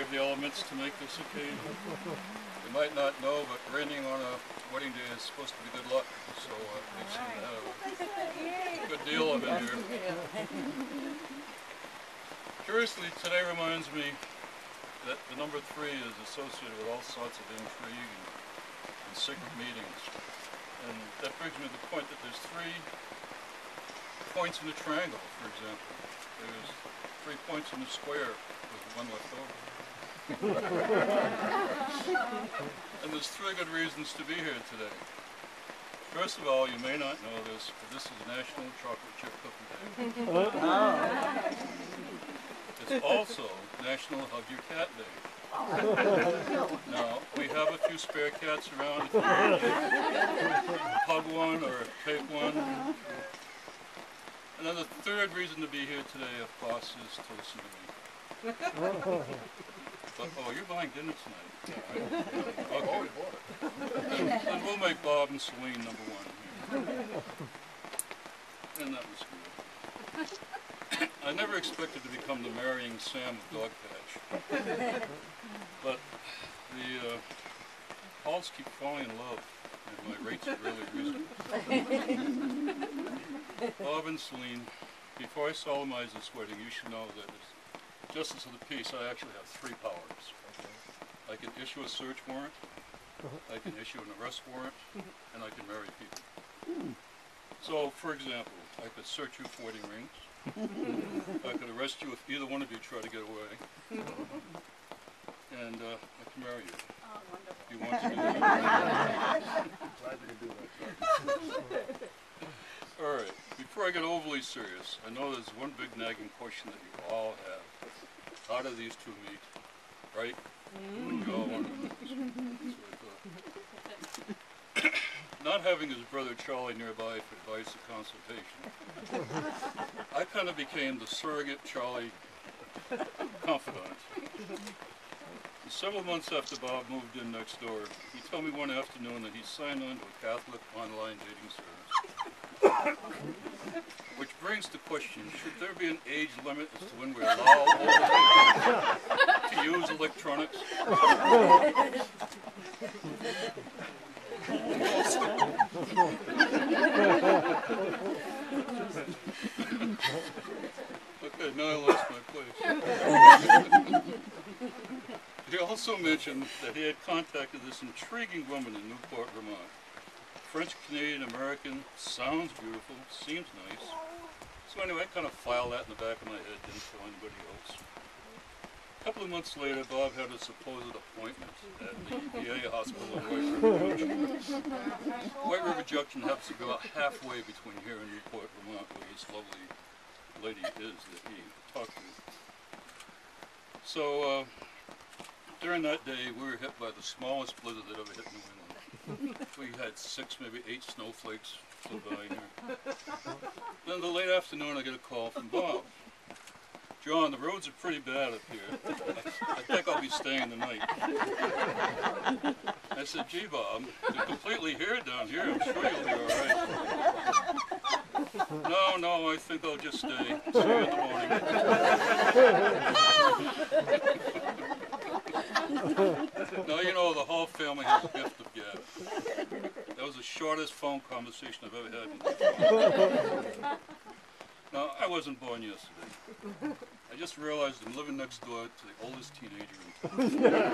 brave the elements to make this occasion. You might not know, but raining on a wedding day is supposed to be good luck, so we've seen to have a good deal of it here. Curiously, today reminds me that the number 3 is associated with all sorts of intrigue and secret meetings. And that brings me to the point that there's 3 points in a triangle, for example. There's 3 points in a square with 1 left over. And there's 3 good reasons to be here today. First of all, you may not know this, but this is National Chocolate Chip Cookie Day. It's also National Hug Your Cat Day. Now, we have a few spare cats around. If you hug one or take one. And then the 3rd reason to be here today, of course, is to listen to me. But, oh, you're buying dinner tonight. Right? Okay. Then we'll make Bob and Celine number 1 here. And that was good. I never expected to become the marrying Sam of Dog Patch. But the halls keep falling in love, and my rates are really reasonable. Bob and Celine, before I solemnize this wedding, you should know that as Justice of the Peace, I actually have 3 powers. I can issue a search warrant, I can issue an arrest warrant, and I can marry people. So, for example, I could search you for wedding rings. I could arrest you if either one of you try to get away. And I can marry you. Oh, wonderful. If you want to do that. Glad you can do that. Alright, before I get overly serious, I know there's one big nagging question that you all have. How do these 2 meet? Right? You all want to know. That's what I thought. Not having his brother Charlie nearby for advice or consultation, I kind of became the surrogate Charlie confidant. Several months after Bob moved in next door, he told me one afternoon that he signed on to a Catholic online dating service. Which brings the question, should there be an age limit as to when we allow older people to use electronics? Okay, now I lost my place. He also mentioned that he had contacted this intriguing woman in Newport, Vermont. French-Canadian-American, sounds beautiful, seems nice. So anyway, I kind of filed that in the back of my head, didn't tell anybody else. A couple of months later, Bob had a supposed appointment at the VA hospital in White River Junction. White River Junction happens to be about halfway between here and Newport, Vermont, where this lovely lady is that he talked to. So, during that day, we were hit by the smallest blizzard that ever hit New England. We had 6, maybe 8 snowflakes flew by here. Then in the late afternoon, I get a call from Bob. John, the roads are pretty bad up here. I think I'll be staying the night. I said, gee, Bob, you're completely here down here. I'm sure you'll be all right. No, I think I'll just stay. See you in the morning. Now, you know, the Hall family has a gift of gab. That was the shortest phone conversation I've ever had. Now, I wasn't born yesterday. I just realized I'm living next door to the oldest teenager in town.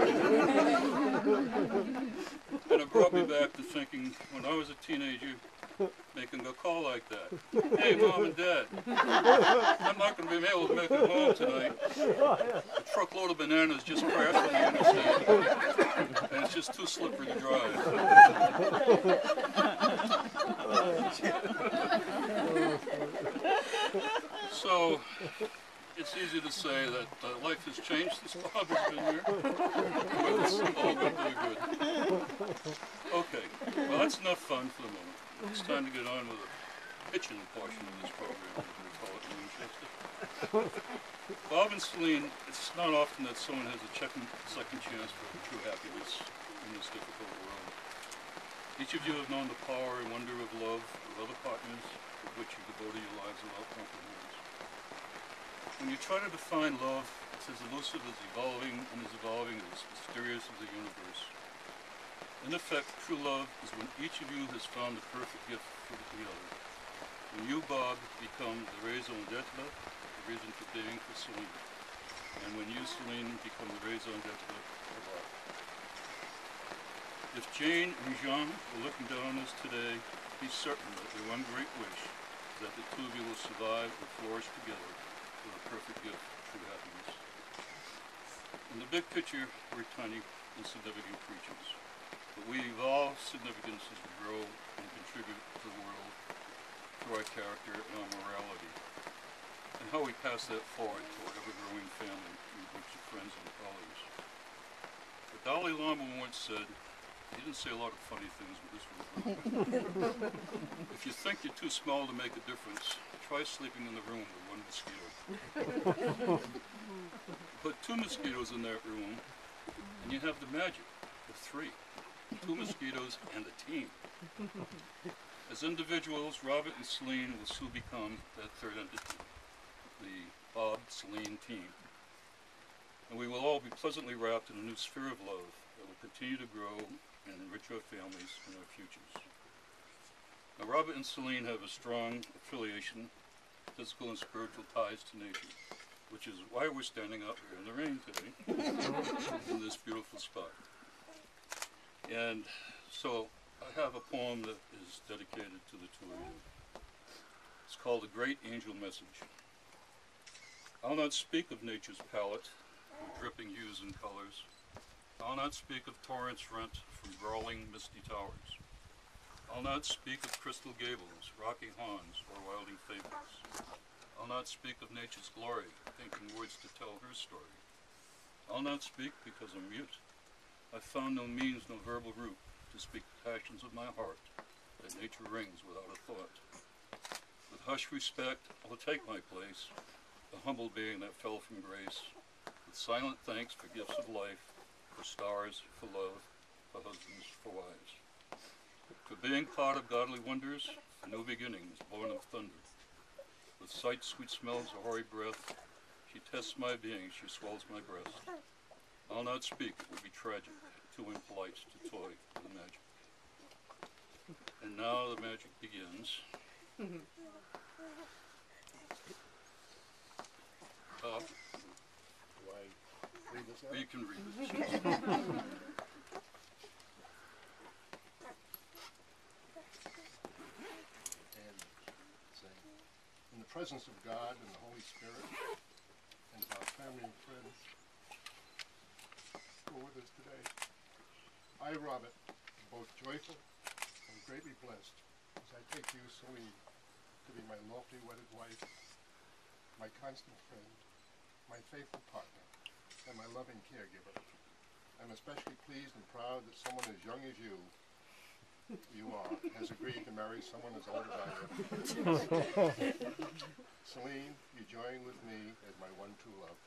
And it brought me back to thinking, when I was a teenager, making a call like that. Hey, Mom and Dad, I'm not going to be able to make it home tonight. A truckload of bananas just crashed on the interstate, and it's just too slippery to drive. So, it's easy to say that life has changed since Bob has been here, but it's all been really good. Okay, well that's enough fun for the moment. It's time to get on with the pitching portion of this program, as we call it in Winchester. Bob and Celine, it's not often that someone has a second chance for true happiness in this difficult world. Each of you have known the power and wonder of love with other partners with which you devoted your lives without compromise. When you try to define love, it's as elusive as evolving and as evolving as mysterious as the universe. In effect, true love is when each of you has found the perfect gift for the other. When you, Bob, become the raison d'etre, the reason for being for Celine. And when you, Celine, become the raison d'etre for Bob. If Jane and Jean were looking down on us today, be certain that their one great wish is that the two of you will survive and flourish together with a perfect gift of true happiness. In the big picture, we're tiny, insignificant creatures. But we evolve significance as we grow and contribute to the world through our character and our morality, and how we pass that forward to our ever-growing family and groups of friends and colleagues. The Dalai Lama once said, he didn't say a lot of funny things, but this was good. If you think you're too small to make a difference, try sleeping in the room with one mosquito. Put 2 mosquitoes in that room, and you have the magic of 3. 2 mosquitoes and a team. As individuals, Robert and Celine will soon become that third entity, the Bob-Celine team. And we will all be pleasantly wrapped in a new sphere of love that will continue to grow and enrich our families and our futures. Now, Robert and Celine have a strong affiliation, physical and spiritual ties to nature, which is why we're standing out here in the rain today, in this beautiful spot. And so I have a poem that is dedicated to the two of you. It's called A Great Angel Message. I'll not speak of nature's palette, with dripping hues and colors. I'll not speak of torrents rent from brawling misty towers. I'll not speak of crystal gables, rocky hawns, or wilding fables. I'll not speak of nature's glory, thinking words to tell her story. I'll not speak because I'm mute. I've found no means, no verbal root, to speak the passions of my heart, that nature rings without a thought. With hushed respect, I'll take my place, the humble being that fell from grace, with silent thanks for gifts of life, for stars, for love, for husbands, for wives. For being part of godly wonders, for new beginnings, born of thunder. With sight, sweet smells, a hoary breath, she tests my being, she swells my breast. I'll not speak, it would be tragic, too impolite to toy with the magic. And now the magic begins. Bob, Do I read this out? you can read this. And say, in the presence of God and the Holy Spirit and of our family and friends who are with us today, I, Robert, am both joyful and greatly blessed as I take you, Celine, to be my lawfully wedded wife, my constant friend, my faithful partner, and my loving caregiver. I'm especially pleased and proud that someone as young as you are, has agreed to marry someone as old as I am. Celine, you join with me as my one true love,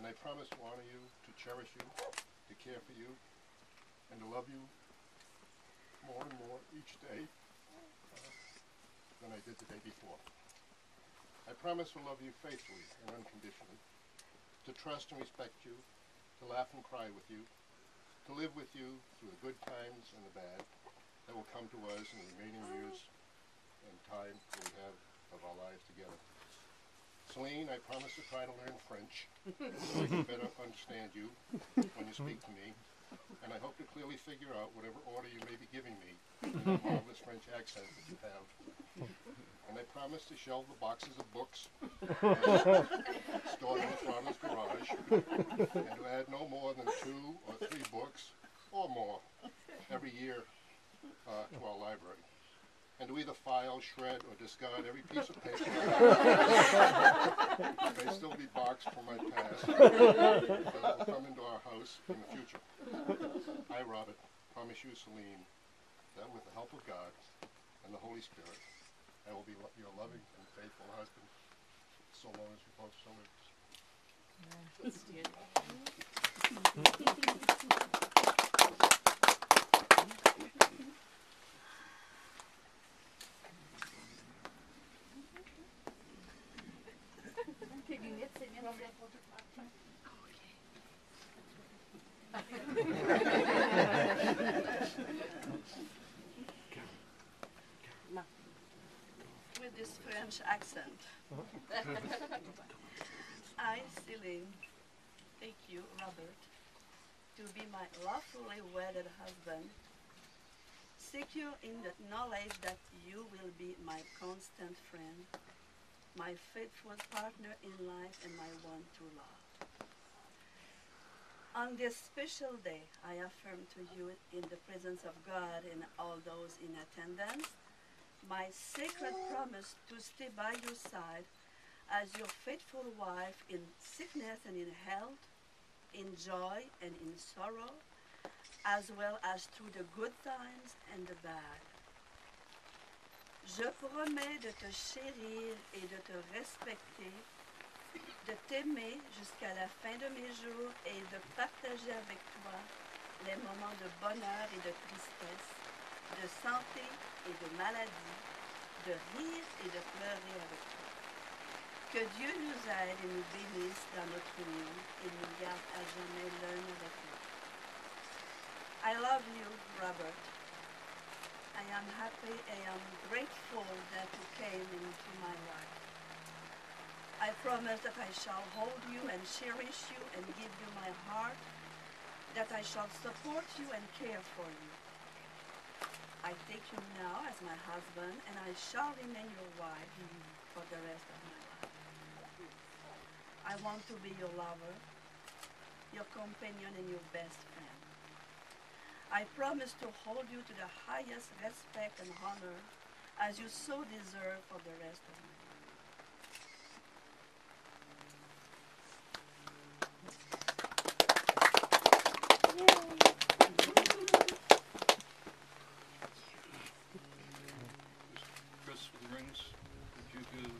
and I promise to honor you, to cherish you, to care for you, and to love you more and more each day than I did the day before. I promise to love you faithfully and unconditionally, to trust and respect you, to laugh and cry with you, to live with you through the good times and the bad that will come to us in the remaining years and time that we have of our lives together. Celine, I promise to try to learn French so I can better understand you when you speak to me, and I hope to clearly figure out whatever order you may be giving me in that marvelous French accent that you have. And I promise to shelve the boxes of books stored in my father's garage, and to add no more than 2 or 3 books, or more, every year to our library. And to either file, shred, or discard every piece of paper that may still be boxed from my past, that will come into our house in the future. I, Robert, promise you, Celine, that with the help of God and the Holy Spirit, I will be your loving and faithful husband, so long as we both so live. Let's do it. I'm taking it. French accent. I, Celine, take you, Robert, to be my lawfully wedded husband, secure in the knowledge that you will be my constant friend, my faithful partner in life, and my one true love. On this special day, I affirm to you in the presence of God and all those in attendance, my sacred promise to stay by your side as your faithful wife in sickness and in health, in joy and in sorrow, as well as through the good times and the bad. Je promets de te chérir et de te respecter, de t'aimer jusqu'à la fin de mes jours et de partager avec toi les moments de bonheur et de tristesse, de santé et de maladie, de rire et de pleurer avec toi. Que Dieu nous aide et nous bénisse dans notre union et nous garde à jamais l'un avec l'autre. I love you, Robert. I am happy and I am grateful that you came into my life. I promise that I shall hold you and cherish you and give you my heart, that I shall support you and care for you. I take you now as my husband, and I shall remain your wife for the rest of my life. I want to be your lover, your companion, and your best friend. I promise to hold you to the highest respect and honor as you so deserve for the rest of my life. Chris with the rings, would you give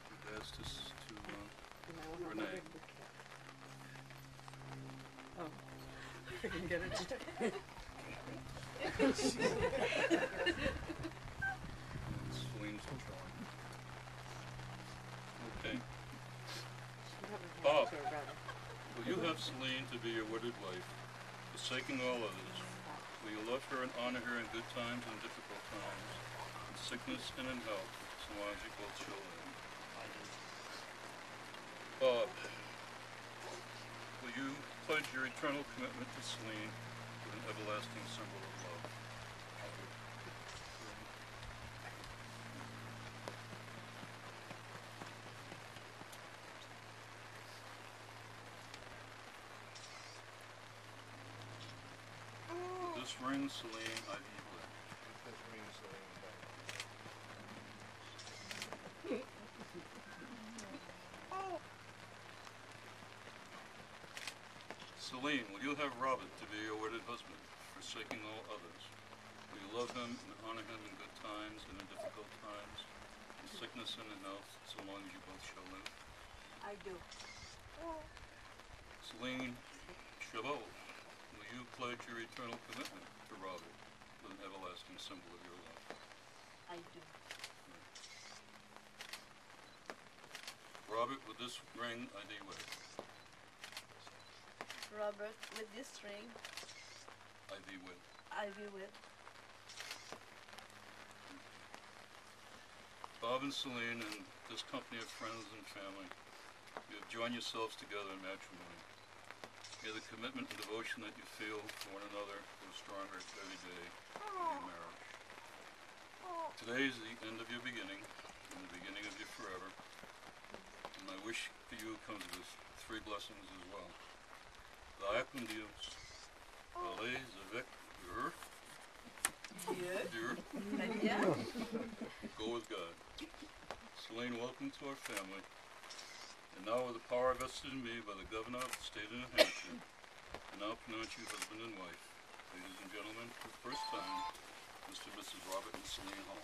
the dads to Renee? Oh, I can get it. Celine's controlling. Okay. Bob, will you have Celine to be your wedded wife, forsaking all others? Will you love her and honor her in good times and difficult times, in sickness and in health, so long as you both shall live? Bob, will you pledge your eternal commitment to Celine with an everlasting symbol of love? With this ring, Celine, I be wed. With this ring, Celine, Celine, will you have Robert to be your wedded husband, forsaking all others? Will you love him and honor him in good times and in difficult times, in sickness and in health, so long as you both shall live? I do. Celine Chabot, will you pledge your eternal commitment to Robert with an everlasting symbol of your love? I do. Robert, with this ring I thee wed. Robert, with this ring, I thee wed. I be with. Bob and Celine and this company of friends and family, you have joined yourselves together in matrimony. May the commitment and devotion that you feel for one another grow stronger every day of your marriage. Today is the end of your beginning and the beginning of your forever. And my wish for you comes with three blessings as well. Vaya con Dios, allez avec Dieu. Dieu, Très bien. go with God. Celine, welcome to our family. And now with the power vested in me by the governor of the state of New Hampshire, I now pronounce you husband and wife. Ladies and gentlemen, for the first time, Mr. and Mrs. Robert and Celine Hall.